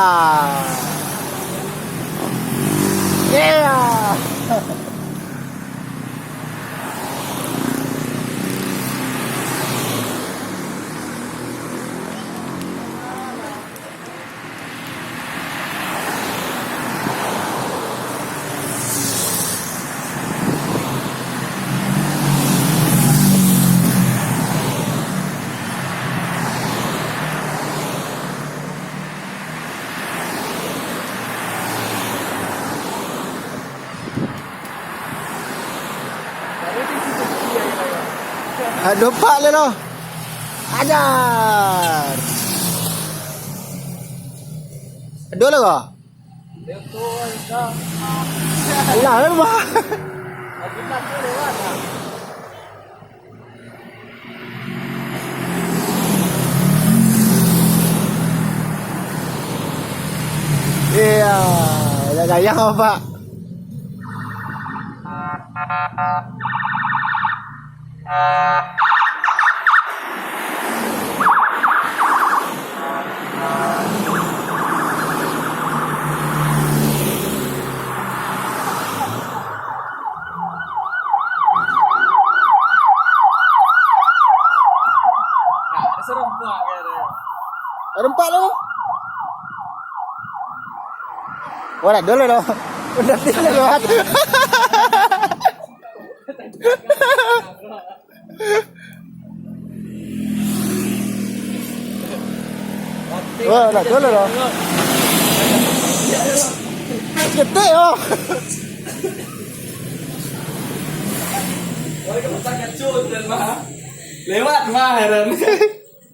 Yeah. Lupa le lo. Ajar. Dua lagi. Alah, rumah. Iya, ada gaya apa? Serempak kira. Rempak lo. Wala dulu lo. Udah tidak lewat. Wala dulu lo. Gede oh. Woi, kamu tak kecut dan mah. Lewat mah heran.